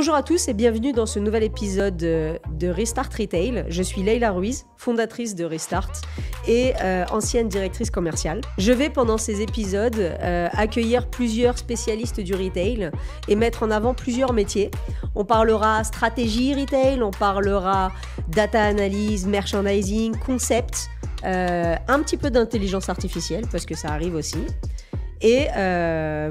Bonjour à tous et bienvenue dans ce nouvel épisode de Restart Retail. Je suis Leïla Ruiz, fondatrice de Restart et ancienne directrice commerciale. Je vais pendant ces épisodes accueillir plusieurs spécialistes du retail et mettre en avant plusieurs métiers. On parlera stratégie retail, on parlera data analyse, merchandising, concept, un petit peu d'intelligence artificielle parce que ça arrive aussi. Et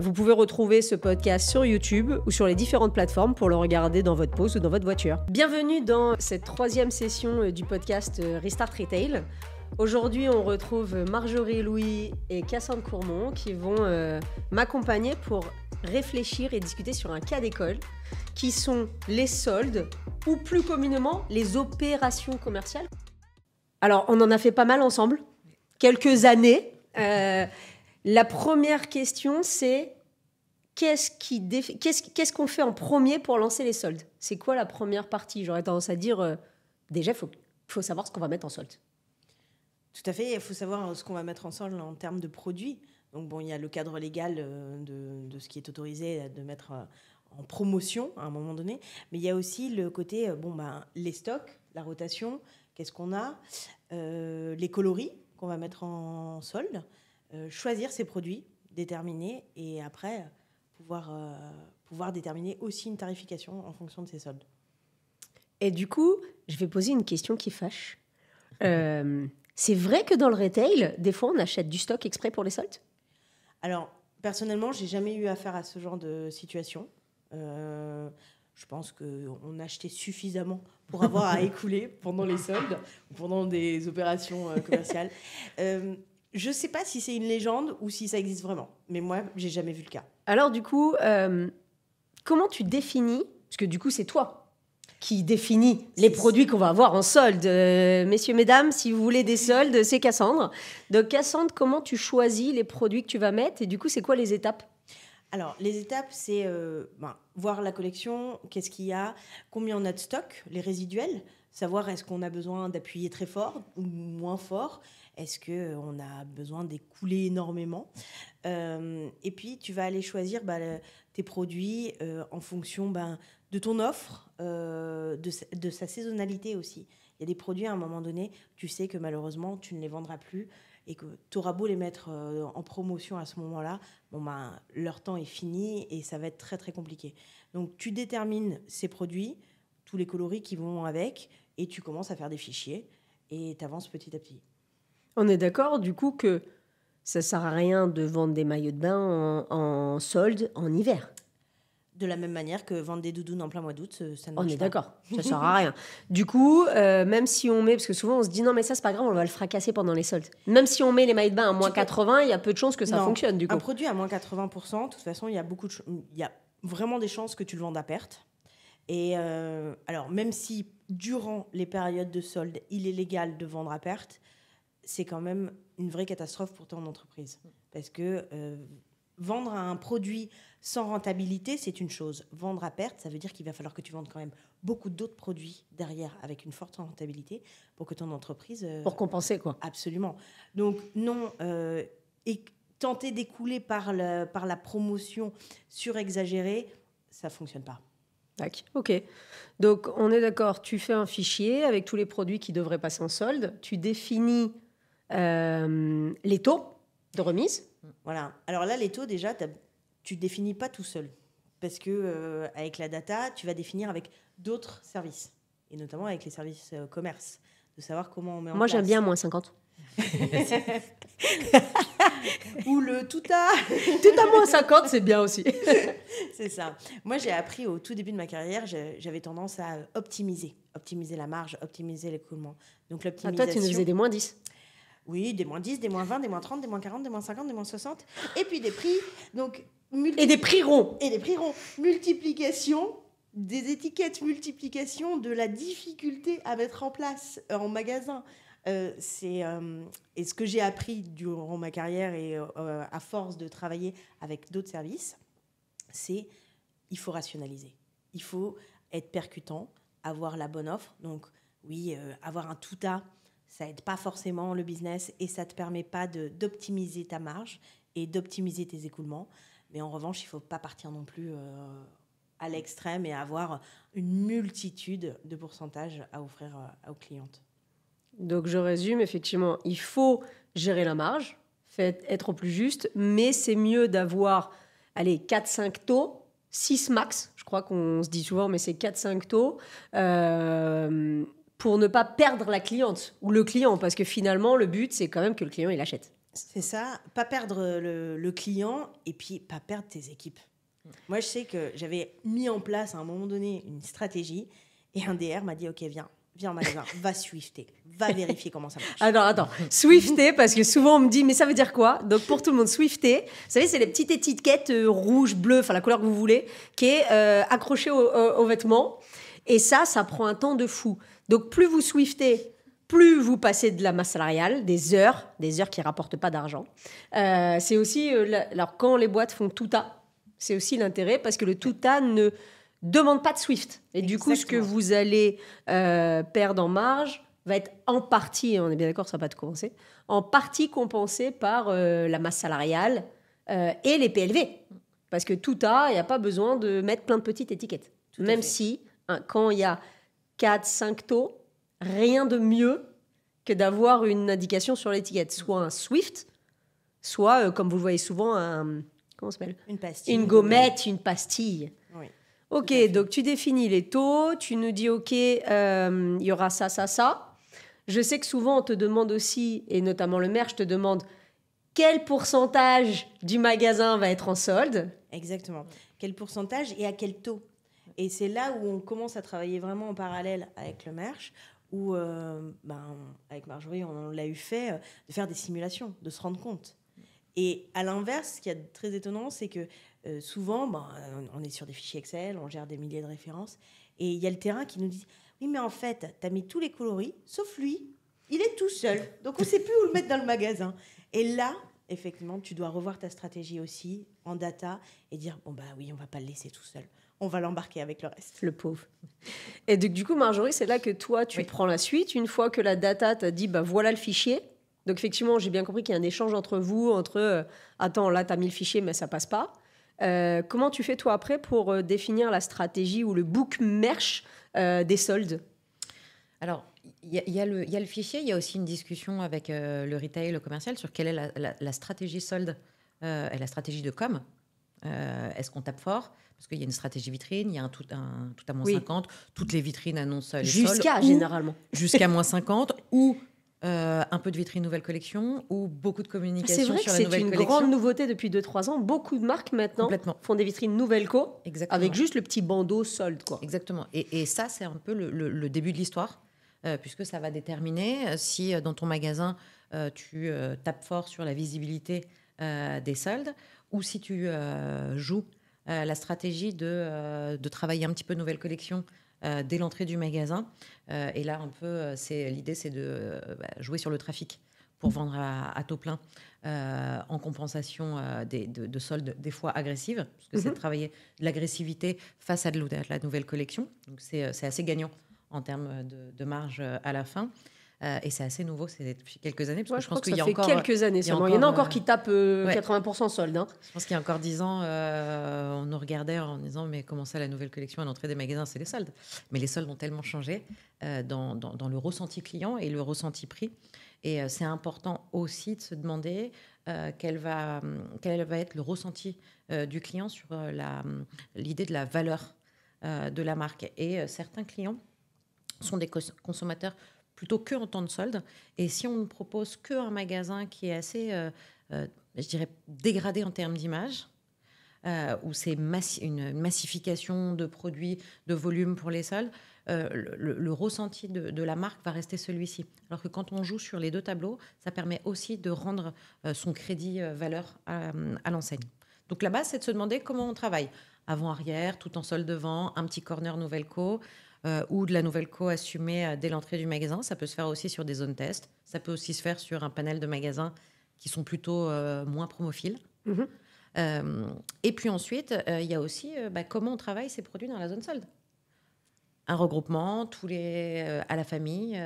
vous pouvez retrouver ce podcast sur YouTube ou sur les différentes plateformes pour le regarder dans votre pause ou dans votre voiture. Bienvenue dans cette troisième session du podcast Restart Retail. Aujourd'hui, on retrouve Marjorie Louis et Cassandre Courmont qui vont m'accompagner pour réfléchir et discuter sur un cas d'école qui sont les soldes ou plus communément les opérations commerciales. Alors, on en a fait pas mal ensemble, quelques années. La première question, c'est qu'est-ce qu'on fait en premier pour lancer les soldes ? C'est quoi la première partie ? J'aurais tendance à dire, déjà, il faut savoir ce qu'on va mettre en solde. Tout à fait, il faut savoir ce qu'on va mettre en solde en termes de produits. Donc bon, il y a le cadre légal de ce qui est autorisé de mettre en promotion à un moment donné, mais il y a aussi le côté, les stocks, la rotation, qu'est-ce qu'on a, les coloris qu'on va mettre en solde. Choisir ces produits, déterminer et après pouvoir déterminer aussi une tarification en fonction de ces soldes. Et du coup, je vais poser une question qui fâche. C'est vrai que dans le retail, des fois, on achète du stock exprès pour les soldes ? Alors, personnellement, j'ai jamais eu affaire à ce genre de situation. Je pense qu'on achetait suffisamment pour avoir à écouler pendant les soldes ou pendant des opérations commerciales. Je ne sais pas si c'est une légende ou si ça existe vraiment. Mais moi, je n'ai jamais vu le cas. Alors du coup, comment tu définis, parce que du coup, c'est toi qui définis les produits qu'on va avoir en solde. Messieurs, mesdames, si vous voulez des soldes, c'est Cassandre. Donc Cassandre, comment tu choisis les produits que tu vas mettre ? Et du coup, c'est quoi les étapes ? Alors, les étapes, c'est voir la collection, qu'est-ce qu'il y a, combien on a de stock, les résiduels, savoir est-ce qu'on a besoin d'appuyer très fort ou moins fort. Est-ce qu'on a besoin d'écouler énormément ? Et puis, tu vas aller choisir tes produits en fonction de ton offre, de sa saisonnalité aussi. Il y a des produits, à un moment donné, tu sais que malheureusement, tu ne les vendras plus et que tu auras beau les mettre en promotion à ce moment-là, leur temps est fini et ça va être très, très compliqué. Donc, tu détermines ces produits, tous les coloris qui vont avec, et tu commences à faire des fichiers et tu avances petit à petit. On est d'accord, du coup, que ça ne sert à rien de vendre des maillots de bain en solde en hiver. De la même manière que vendre des doudounes en plein mois d'août, ça ne marche pas. On est d'accord, ça ne sert à rien. Du coup, même si on met... Parce que souvent, on se dit, non, mais ça, c'est pas grave, on va le fracasser pendant les soldes. Même si on met les maillots de bain à moins 80, il y a peu de chances que ça fonctionne, du coup. Un produit à moins 80%, de toute façon, il y a vraiment des chances que tu le vendes à perte. Et alors, même si, durant les périodes de soldes, il est légal de vendre à perte, c'est quand même une vraie catastrophe pour ton entreprise. Parce que vendre un produit sans rentabilité, c'est une chose. Vendre à perte, ça veut dire qu'il va falloir que tu vendes quand même beaucoup d'autres produits derrière avec une forte rentabilité pour que ton entreprise... pour compenser, quoi. Absolument. Donc, non, et tenter d'écouler par la promotion surexagérée, ça ne fonctionne pas. Ok. Donc, on est d'accord, tu fais un fichier avec tous les produits qui devraient passer en solde. Tu définis les taux de remise. Voilà. Alors là, les taux, déjà, tu ne définis pas tout seul. Parce que avec la data, tu vas définir avec d'autres services. Et notamment avec les services commerce. De savoir comment on met en place. Moi, j'aime bien moins 50. Ou le tout à moins 50, c'est bien aussi. C'est ça. Moi, j'ai appris au tout début de ma carrière, j'avais tendance à optimiser la marge, optimiser l'écoulement. Donc l'optimisation. Toi, tu nous faisais des moins 10. Oui, des moins 10, des moins 20, des moins 30, des moins 40, des moins 50, des moins 60. Et puis des prix. Donc, et des prix ronds. Multiplication, des étiquettes, multiplication de la difficulté à mettre en place en magasin. Et ce que j'ai appris durant ma carrière et à force de travailler avec d'autres services, c'est il faut rationaliser. Il faut être percutant, avoir la bonne offre. Donc, oui, avoir un tout-à, ça aide pas forcément le business et ça te permet pas d'optimiser ta marge et d'optimiser tes écoulements. Mais en revanche, il faut pas partir non plus à l'extrême et avoir une multitude de pourcentages à offrir aux clientes. Donc je résume, effectivement, il faut gérer la marge, être au plus juste, mais c'est mieux d'avoir, allez, 4-5 taux, 6 max, je crois qu'on se dit souvent, mais c'est 4-5 taux, pour ne pas perdre la cliente ou le client, parce que finalement, le but, c'est quand même que le client, il achète. C'est ça, pas perdre le client et puis pas perdre tes équipes. Moi, je sais que j'avais mis en place à un moment donné une stratégie et un DR m'a dit « Ok, viens au magasin, va swifter, va vérifier comment ça marche. » Alors, attends, swifter, parce que souvent on me dit « Mais ça veut dire quoi ?» Donc, pour tout le monde, swifter, vous savez, c'est les petites étiquettes rouges, bleues, enfin la couleur que vous voulez, qui est accrochée au vêtement. Et ça prend un temps de fou. Donc, plus vous swiftez, plus vous passez de la masse salariale, des heures qui ne rapportent pas d'argent. C'est aussi, alors quand les boîtes font tout à, c'est aussi l'intérêt parce que le tout à ne demande pas de Swift. Et du coup, ce que vous allez perdre en marge va être en partie, on est bien d'accord, ça va pas te compenser, en partie compensé par la masse salariale et les PLV. Parce que tout à, il n'y a pas besoin de mettre plein de petites étiquettes. Même si, quand il y a 4-5 taux, rien de mieux que d'avoir une indication sur l'étiquette. Soit un Swift, soit, comme vous le voyez souvent, comment ça s'appelle ? Une pastille. Une gommette, une pastille. Oui. Ok, donc tu définis les taux, tu nous dis, ok, il y aura ça, ça, ça. Je sais que souvent, on te demande aussi, et notamment le maire, je te demande quel pourcentage du magasin va être en solde. Exactement. Quel pourcentage et à quel taux. Et c'est là où on commence à travailler vraiment en parallèle avec le merch, où, avec Marjorie, on l'a eu fait, de faire des simulations, de se rendre compte. Et à l'inverse, ce qui est très étonnant, c'est que souvent, on est sur des fichiers Excel, on gère des milliers de références, et il y a le terrain qui nous dit « Oui, mais en fait, tu as mis tous les coloris, sauf lui, il est tout seul, donc on ne sait plus où le mettre dans le magasin. » Et là, effectivement, tu dois revoir ta stratégie aussi en data et dire « Bon, oui, on ne va pas le laisser tout seul. On va l'embarquer avec le reste. » Le pauvre. Et donc, du coup, Marjorie, c'est là que toi, tu prends la suite. Une fois que la data t'a dit, voilà le fichier. Donc, effectivement, j'ai bien compris qu'il y a un échange entre vous, attends, là, tu as mis le fichier, mais ça passe pas. Comment tu fais, toi, après, pour définir la stratégie ou le book merch des soldes ? Alors, il y a le fichier, il y a aussi une discussion avec le retail, le commercial, sur quelle est la stratégie solde et la stratégie de com. Est-ce qu'on tape fort ? Parce qu'il y a une stratégie vitrine, il y a un tout à moins 50, toutes les vitrines annoncent les soldes. Jusqu'à, généralement. Jusqu'à moins 50, ou un peu de vitrine nouvelle collection, ou beaucoup de communication sur la nouvelle collection. C'est une grande nouveauté depuis 2-3 ans. Beaucoup de marques, maintenant, font des vitrines nouvelle co, avec juste le petit bandeau solde, quoi. Exactement. Et ça, c'est un peu le début de l'histoire, puisque ça va déterminer si dans ton magasin, tu tapes fort sur la visibilité des soldes, ou si tu joues la stratégie de travailler un petit peu nouvelle collection dès l'entrée du magasin. Et là, un peu, l'idée, c'est de jouer sur le trafic pour vendre à taux plein en compensation de soldes des fois agressives, parce que c'est de travailler de l'agressivité face à de la nouvelle collection. Donc, c'est assez gagnant en termes de marge à la fin. Et c'est assez nouveau, c'est depuis quelques années. Parce que je pense que ça fait quelques années seulement. Il y en a encore qui tapent 80% solde. Hein. Je pense qu'il y a encore 10 ans, on nous regardait en disant « Mais comment ça, la nouvelle collection à l'entrée des magasins, c'est les soldes ?» Mais les soldes ont tellement changé dans le ressenti client et le ressenti prix. Et c'est important aussi de se demander quel va être le ressenti du client sur l'idée de la valeur de la marque. Et certains clients sont des consommateurs plutôt que en temps de solde. Et si on ne propose qu'un magasin qui est assez, je dirais, dégradé en termes d'image, où c'est une massification de produits, de volume pour les soldes, le ressenti de la marque va rester celui-ci. Alors que quand on joue sur les deux tableaux, ça permet aussi de rendre son crédit valeur à l'enseigne. Donc la base, c'est de se demander comment on travaille. Avant-arrière, tout en solde devant, un petit corner nouvelle co, ou de la nouvelle co assumée dès l'entrée du magasin. Ça peut se faire aussi sur des zones test. Ça peut aussi se faire sur un panel de magasins qui sont plutôt moins promophiles. Et puis ensuite, il y a aussi comment on travaille ces produits dans la zone solde. Un regroupement, à la famille,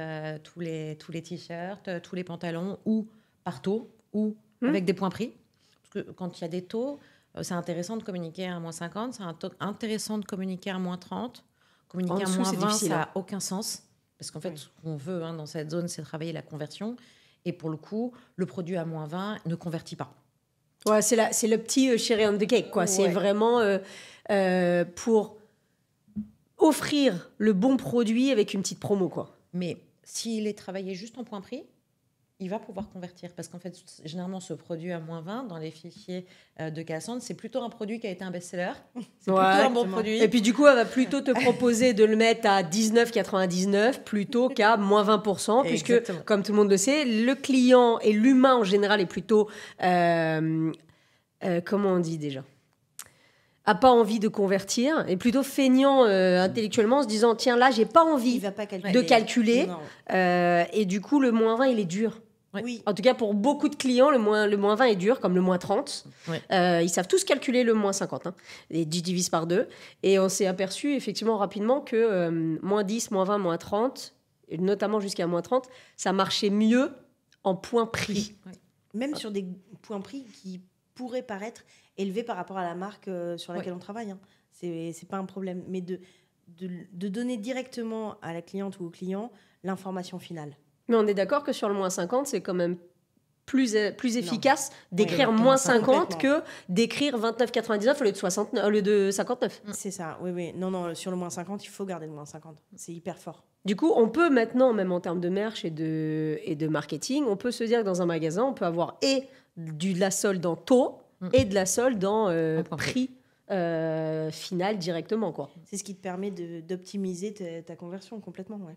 tous les t-shirts, tous les pantalons, ou par taux, ou avec des points prix. Parce que quand il y a des taux, c'est intéressant de communiquer à -50, c'est intéressant de communiquer à -30. Communiquer En à dessous, c'est -20, difficile, ça hein. n'a aucun sens. Parce qu'en fait, ce qu'on veut dans cette zone, c'est travailler la conversion. Et pour le coup, le produit à -20 ne convertit pas. Ouais, c'est le petit cherry on the cake, quoi. C'est Ouais. vraiment pour offrir le bon produit avec une petite promo, quoi. Mais s'il est travaillé juste en point prix, il va pouvoir convertir. Parce qu'en fait, généralement, ce produit à -20, dans les fichiers de Cassandre, c'est plutôt un produit qui a été un best-seller. C'est plutôt un bon exactement. produit. Et puis du coup, elle va plutôt te proposer de le mettre à 19,99 plutôt qu'à -20%, puisque, Exactement. comme tout le monde le sait, le client et l'humain en général est plutôt... comment on dit déjà, a pas envie de convertir, est plutôt feignant intellectuellement, en se disant tiens là j'ai pas Il envie va pas calculer. de calculer, Non. et du coup le -20 il est dur. Ouais. Oui. En tout cas pour beaucoup de clients le -20 est dur, comme le -30. Ouais. Ils savent tous calculer le -50 hein, et divise par 2, et on s'est aperçu effectivement rapidement que -10, -20, -30, et notamment jusqu'à -30, ça marchait mieux en point prix. Ouais. Même sur des points prix qui pourraient paraître élevés par rapport à la marque sur laquelle on travaille. Hein. C'est pas un problème. Mais de donner directement à la cliente ou au client l'information finale. Mais on est d'accord que sur le -50, c'est quand même plus efficace d'écrire Ouais, -50 complètement. que d'écrire 29,99 au lieu de 69, au lieu de 59. C'est ça, oui. Non, sur le -50, il faut garder le -50. C'est hyper fort. Du coup, on peut maintenant, même en termes de merch et de marketing, on peut se dire que dans un magasin, on peut avoir et de la solde en taux et de la solde en En point prix final directement, quoi. C'est ce qui te permet d'optimiser ta conversion complètement. Ouais.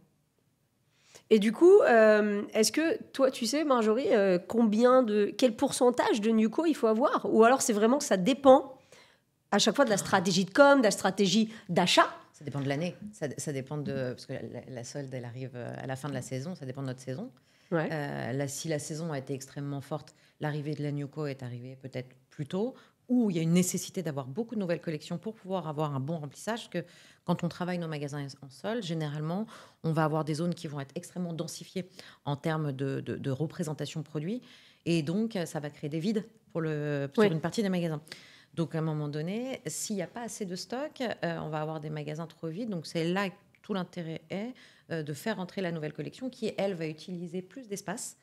Et du coup, est-ce que toi, tu sais, Marjorie, quel pourcentage de Newco il faut avoir? Ou alors c'est vraiment que ça dépend à chaque fois de la stratégie de com, de la stratégie d'achat? Ça dépend de l'année. Ça dépend de... Parce que la solde, elle arrive à la fin de la saison. Ça dépend de notre saison. Ouais. Si la saison a été extrêmement forte, l'arrivée de la Newco est arrivée peut-être plus tôt, ou il y a une nécessité d'avoir beaucoup de nouvelles collections pour pouvoir avoir un bon remplissage. Parce que quand on travaille nos magasins en solde, généralement, on va avoir des zones qui vont être extrêmement densifiées en termes de représentation de produits. Et donc, ça va créer des vides sur une partie des magasins. Donc, à un moment donné, s'il n'y a pas assez de stock, on va avoir des magasins trop vides. Donc, c'est là que tout l'intérêt est de faire entrer la nouvelle collection qui, elle, va utiliser plus d'espace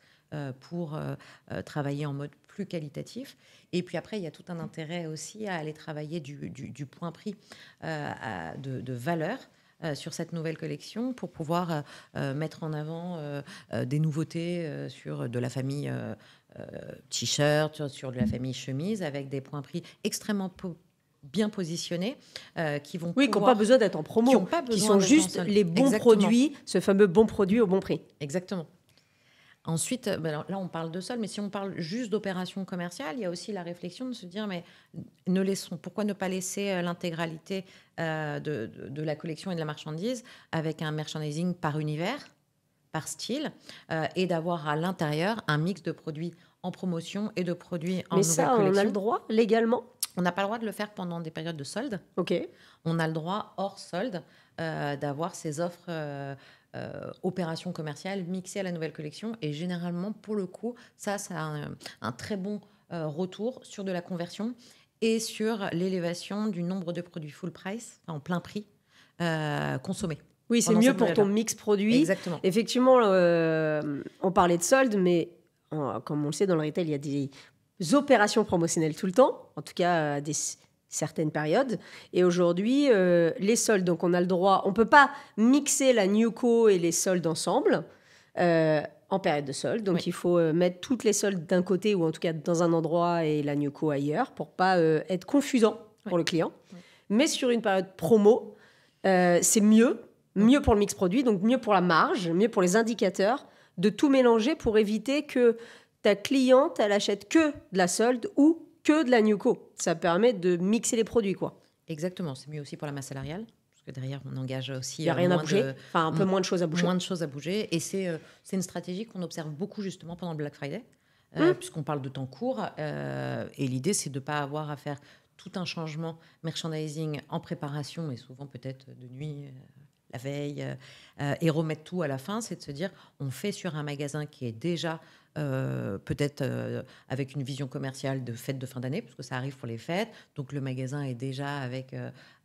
pour travailler en mode plus qualitatif. Et puis après, il y a tout un intérêt aussi à aller travailler du point prix de valeur sur cette nouvelle collection pour pouvoir mettre en avant des nouveautés sur de la famille t-shirt, sur de la famille chemise, avec des points prix extrêmement bien positionnés qui vont qui n'ont pas besoin d'être en promo, qui sont juste les bons produits, ce fameux bon produit au bon prix. Exactement. Ensuite, là, on parle de solde, mais si on parle juste d'opération commerciale, il y a aussi la réflexion de se dire, mais pourquoi ne pas laisser l'intégralité de la collection et de la marchandise avec un merchandising par univers, par style, et d'avoir à l'intérieur un mix de produits en promotion et de produits en nouvelle collection. Mais ça, on a le droit légalement? On n'a pas le droit de le faire pendant des périodes de solde. Ok. On a le droit, hors solde, d'avoir ces offres opérations commerciales mixées à la nouvelle collection. Et généralement, pour le coup, ça a un très bon retour sur de la conversion et sur l'élévation du nombre de produits full price, en plein prix, consommés. Oui, c'est mieux pour ton mix produit. Exactement. Effectivement, on parlait de solde, mais comme on le sait, dans le retail, il y a des opérations promotionnelles tout le temps, en tout cas certaines périodes. Et aujourd'hui, les soldes, donc on a le droit, on ne peut pas mixer la Newco et les soldes ensemble en période de solde. Donc il faut mettre toutes les soldes d'un côté ou en tout cas dans un endroit et la Newco ailleurs pour pas être confusant pour le client. Mais sur une période promo, c'est mieux pour le mix produit, donc mieux pour la marge, mieux pour les indicateurs, de tout mélanger pour éviter que ta cliente, elle achète que de la solde ou que de la Newco. Ça permet de mixer les produits, quoi. Exactement. C'est mieux aussi pour la masse salariale, parce que derrière, on engage aussi... Il n'y a rien à bouger, enfin un peu moins de choses à bouger. Moins de choses à bouger. Et c'est une stratégie qu'on observe beaucoup justement pendant le Black Friday, puisqu'on parle de temps court. Et l'idée, c'est de ne pas avoir à faire tout un changement merchandising en préparation, et souvent peut-être de nuit... la veille et remettre tout à la fin, c'est de se dire on fait sur un magasin qui est déjà peut-être avec une vision commerciale de fête de fin d'année, parce que ça arrive pour les fêtes. Donc, le magasin est déjà avec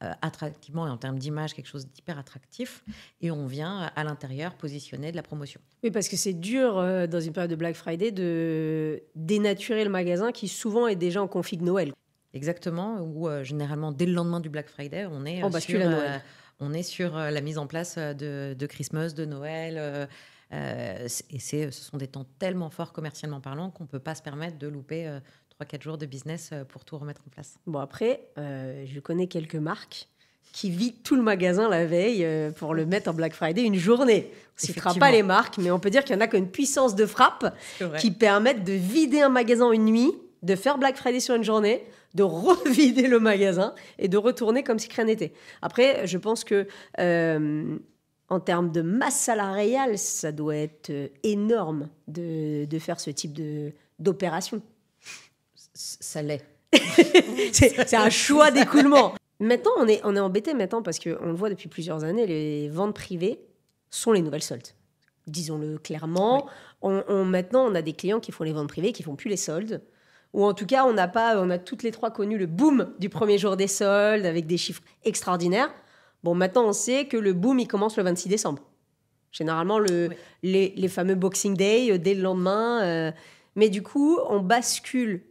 attractivement et en termes d'image quelque chose d'hyper attractif. Et on vient à l'intérieur positionner de la promotion. Oui, parce que c'est dur dans une période de Black Friday de dénaturer le magasin qui souvent est déjà en config Noël. Exactement, où généralement, dès le lendemain du Black Friday, on est, bascule à Noël. On est sur la mise en place de Christmas, de Noël. Et ce sont des temps tellement forts commercialement parlant qu'on ne peut pas se permettre de louper 3-4 jours de business pour tout remettre en place. Bon, après, je connais quelques marques qui vident tout le magasin la veille pour le mettre en Black Friday une journée. On ne citera pas les marques, mais on peut dire qu'il y en a qui ont une puissance de frappe qui permettent de vider un magasin une nuit, de faire Black Friday sur une journée, de revider le magasin et de retourner comme si rien n'était. Après, je pense que en termes de masse salariale, ça doit être énorme de faire ce type d'opération. Ça l'est. C'est un choix d'écoulement. Maintenant, on est embêté maintenant parce qu'on le voit depuis plusieurs années, les ventes privées sont les nouvelles soldes. Disons-le clairement. Oui. Maintenant, on a des clients qui font les ventes privées, qui font plus les soldes. Ou en tout cas, on a toutes les trois connu le boom du premier jour des soldes avec des chiffres extraordinaires. Bon, maintenant, on sait que le boom, il commence le 26 décembre. Généralement, les fameux Boxing Day, dès le lendemain. Mais du coup, on bascule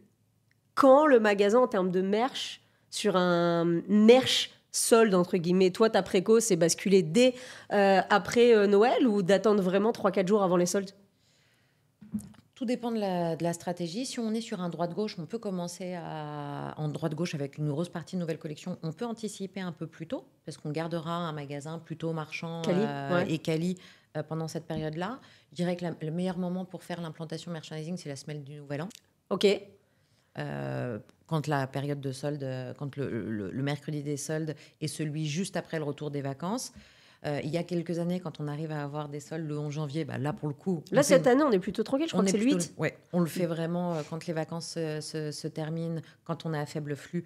quand le magasin, en termes de merch, sur un merch solde, entre guillemets. Toi, ta préco, c'est basculer dès après Noël ou d'attendre vraiment 3-4 jours avant les soldes? Tout dépend de la stratégie. Si on est sur un droite-gauche, on peut commencer en droite-gauche avec une grosse partie de nouvelle collection. On peut anticiper un peu plus tôt, parce qu'on gardera un magasin plutôt marchand et quali pendant cette période-là. Je dirais que le meilleur moment pour faire l'implantation merchandising, c'est la semaine du Nouvel An. OK. Quand la période de solde, quand le mercredi des soldes est celui juste après le retour des vacances. Il y a quelques années, quand on arrive à avoir des soldes le 11 janvier, là, pour le coup... Là, cette année, on est plutôt tranquille. Je crois que c'est le 8. Oui, on le fait vraiment quand les vacances se terminent, quand on est à faible flux,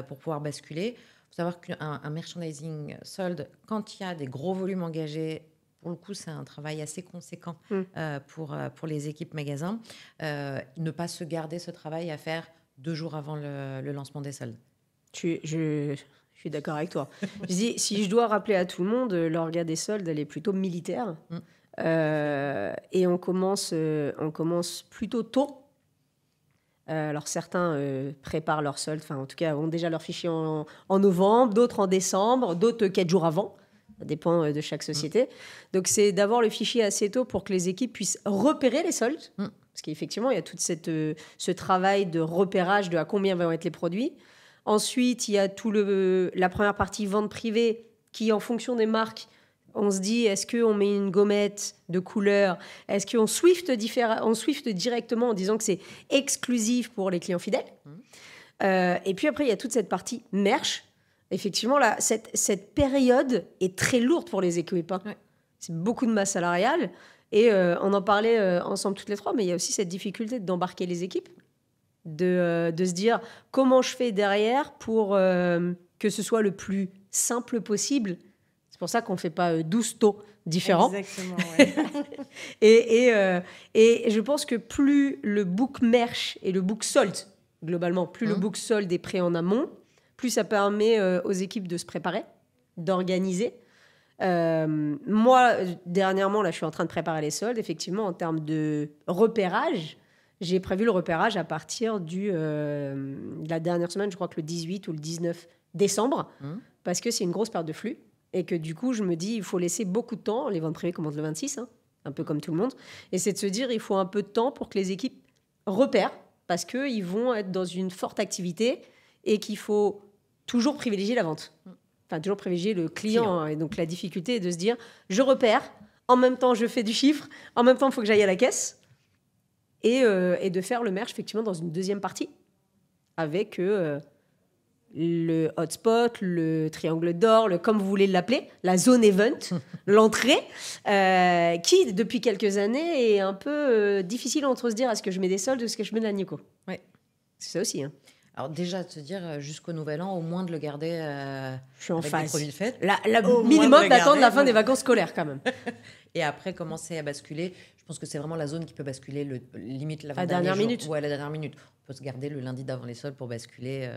pour pouvoir basculer. Il faut savoir qu'un merchandising solde, quand il y a des gros volumes engagés, pour le coup, c'est un travail assez conséquent pour les équipes magasins. Ne pas se garder ce travail à faire 2 jours avant le lancement des soldes. Je suis d'accord avec toi. Je dis, si je dois rappeler à tout le monde, l'orga des soldes, elle est plutôt militaire. Et on commence plutôt tôt. Alors certains préparent leurs soldes, enfin en tout cas ont déjà leur fichier en novembre, d'autres en décembre, d'autres 4 jours avant. Ça dépend de chaque société. Donc c'est d'avoir le fichier assez tôt pour que les équipes puissent repérer les soldes. Parce qu'effectivement, il y a tout ce travail de repérage de à combien vont être les produits. Ensuite, il y a la première partie vente privée qui, en fonction des marques, on se dit, est-ce qu'on met une gommette de couleur? Est-ce qu'on Swift directement en disant que c'est exclusif pour les clients fidèles? Et puis après, il y a toute cette partie merch. Effectivement, là, cette période est très lourde pour les équipes. C'est beaucoup de masse salariale. Et on en parlait ensemble toutes les trois, mais il y a aussi cette difficulté d'embarquer les équipes. De se dire comment je fais derrière pour que ce soit le plus simple possible. C'est pour ça qu'on ne fait pas 12 taux différents. Exactement, ouais. et je pense que plus le book merch et le book sold, globalement, plus le book sold est prêt en amont, plus ça permet aux équipes de se préparer, d'organiser. Moi, dernièrement, là, je suis en train de préparer les soldes. Effectivement, en termes de repérage, j'ai prévu le repérage à partir de la dernière semaine, je crois que le 18 ou le 19 décembre, parce que c'est une grosse perte de flux et que du coup, je me dis, il faut laisser beaucoup de temps. Les ventes privées commencent le 26, un peu comme tout le monde. Et c'est de se dire, il faut un peu de temps pour que les équipes repèrent, parce qu'ils vont être dans une forte activité et qu'il faut toujours privilégier la vente. Enfin, toujours privilégier le client. Et donc, la difficulté est de se dire, je repère, en même temps, je fais du chiffre, en même temps, il faut que j'aille à la caisse. Et de faire le merch, effectivement, dans une deuxième partie, avec le hotspot, le triangle d'or, comme vous voulez l'appeler, la zone event, l'entrée, qui, depuis quelques années, est un peu difficile entre se dire est-ce que je mets des soldes ou est-ce que je mets de la Nico. Ouais. C'est ça aussi. Alors déjà, de se dire jusqu'au Nouvel An, au moins de le garder Je suis en avec phase. des produits de fête. Au Minimum moins de le d'attendre la garder, fin des vacances scolaires quand même. Et après, commencer à basculer. Je pense que c'est vraiment la zone qui peut basculer, limite À l'avant-dernier dernière jour. minute. Ouais, à la dernière minute. On peut se garder le lundi d'avant les soldes pour basculer.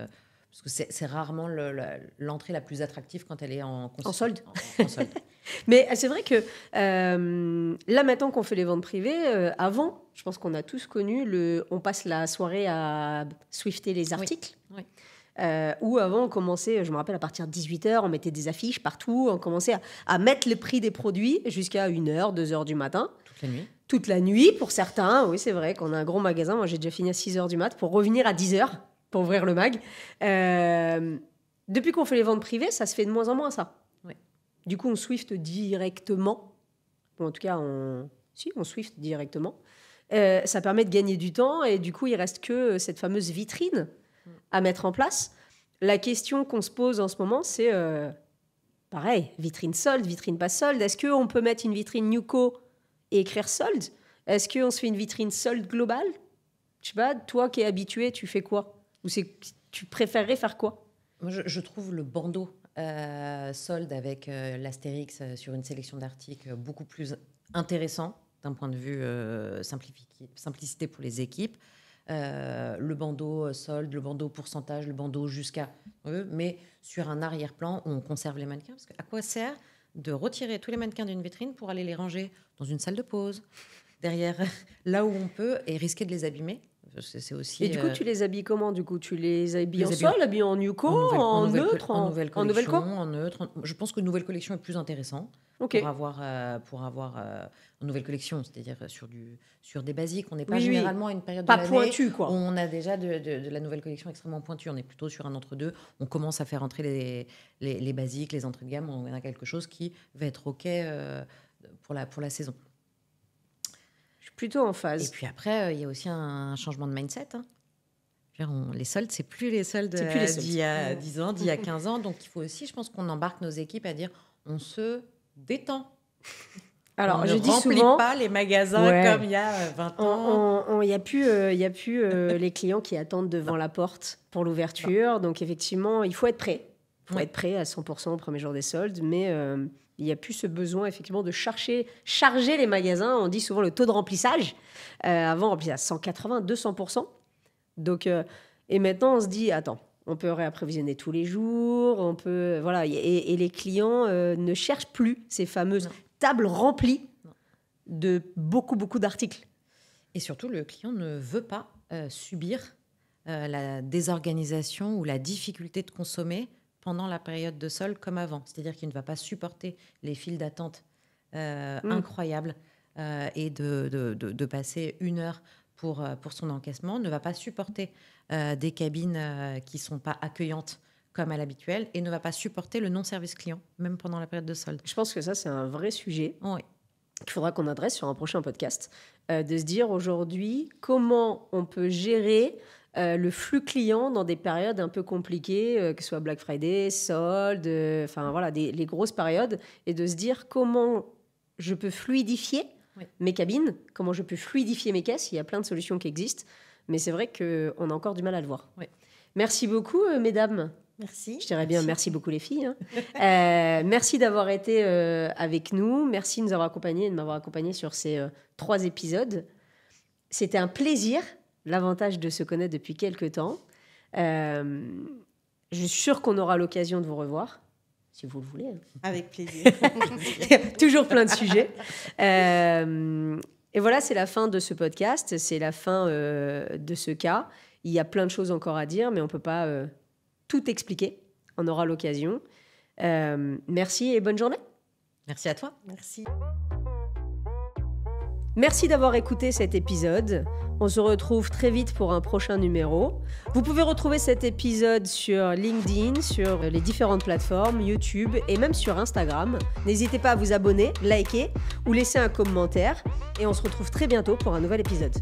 Parce que c'est rarement l'entrée la plus attractive quand elle est en solde. En solde. Mais c'est vrai que là, maintenant qu'on fait les ventes privées, avant, je pense qu'on a tous connu on passe la soirée à swifter les articles. Oui. Ou avant, on commençait, je me rappelle, à partir de 18h, on mettait des affiches partout, on commençait à mettre le prix des produits jusqu'à 1h, 2h du matin. Toute la nuit. Toute la nuit, pour certains. Oui, c'est vrai qu'on a un gros magasin. Moi, j'ai déjà fini à 6h du mat pour revenir à 10h pour ouvrir le mag. Depuis qu'on fait les ventes privées, ça se fait de moins en moins, ça. Oui. Du coup, on swift directement. Ou en tout cas, on swift directement. Ça permet de gagner du temps et du coup, il reste que cette fameuse vitrine à mettre en place. La question qu'on se pose en ce moment, c'est pareil, vitrine solde, vitrine pas solde. Est-ce qu'on peut mettre une vitrine Newco et écrire solde? Est-ce qu'on se fait une vitrine solde globale? Je sais pas, toi qui es habitué, tu fais quoi? Ou tu préférerais faire quoi? Moi, je trouve le bandeau solde avec l'astérix sur une sélection d'articles beaucoup plus intéressant d'un point de vue simplicité pour les équipes. Le bandeau solde, le bandeau pourcentage, le bandeau jusqu'à... mais sur un arrière-plan où on conserve les mannequins. Parce que à quoi sert de retirer tous les mannequins d'une vitrine pour aller les ranger dans une salle de pause, derrière, là où on peut, et risquer de les abîmer? C'est aussi, et du coup, tu les habilles comment? Du coup, tu les habilles en habille solde, habillés en Newco, en neutre, en nouvelle en nouvelle collection, quoi? en neutre. Je pense que nouvelle collection est plus intéressant Ok. pour avoir une nouvelle collection, c'est-à-dire sur des basiques. On n'est pas Oui, généralement à une période pas de l'année pointu, quoi. où on a déjà de la nouvelle collection extrêmement pointue. On est plutôt sur un entre-deux. On commence à faire entrer les basiques, les entrées de gamme. On a quelque chose qui va être OK pour la saison. Je suis plutôt en phase. Et puis après, il y a aussi un changement de mindset. Hein. Les soldes, c'est plus les soldes d'il y a 10 ans, d'il y a 15 ans. Donc, il faut aussi, je pense, qu'on embarque nos équipes à dire on se détend. Alors, on je ne dis remplit souvent, pas les magasins comme il y a 20 ans. il n'y a plus les clients qui attendent devant la porte pour l'ouverture. Donc, effectivement, il faut être prêt. Il faut être prêt à 100% au premier jour des soldes. Mais il n'y a plus ce besoin, effectivement, de charger les magasins. On dit souvent le taux de remplissage. Avant, on remplissait à 180, 200%. Donc, et maintenant, on se dit, attends, on peut réapprovisionner tous les jours. On peut, voilà, et les clients ne cherchent plus ces fameuses tables remplies de beaucoup d'articles. Et surtout, le client ne veut pas subir la désorganisation ou la difficulté de consommer pendant la période de solde comme avant. C'est-à-dire qu'il ne va pas supporter les files d'attente incroyables et de passer 1 heure pour son encaissement, ne va pas supporter des cabines qui ne sont pas accueillantes comme à l'habituel et ne va pas supporter le non-service client, même pendant la période de solde. Je pense que ça, c'est un vrai sujet oui. qu'il faudra qu'on adresse sur un prochain podcast, de se dire aujourd'hui comment on peut gérer le flux client dans des périodes un peu compliquées, que ce soit Black Friday, soldes, enfin voilà, les grosses périodes, et de se dire comment je peux fluidifier mes cabines, comment je peux fluidifier mes caisses. Il y a plein de solutions qui existent, mais c'est vrai qu'on a encore du mal à le voir. Oui. Merci beaucoup, mesdames. Merci. Je dirais bien merci beaucoup les filles. Hein. Merci d'avoir été avec nous. Merci de nous avoir accompagnés et de m'avoir accompagné sur ces 3 épisodes. C'était un plaisir, l'avantage de se connaître depuis quelques temps. Je suis sûre qu'on aura l'occasion de vous revoir, si vous le voulez. Avec plaisir. Toujours plein de sujets. Et voilà, c'est la fin de ce podcast. C'est la fin de ce cas. Il y a plein de choses encore à dire, mais on ne peut pas... tout expliquer. On aura l'occasion. Merci et bonne journée. Merci à toi. Merci. Merci d'avoir écouté cet épisode. On se retrouve très vite pour un prochain numéro. Vous pouvez retrouver cet épisode sur LinkedIn, sur les différentes plateformes, YouTube et même sur Instagram. N'hésitez pas à vous abonner, liker ou laisser un commentaire. Et on se retrouve très bientôt pour un nouvel épisode.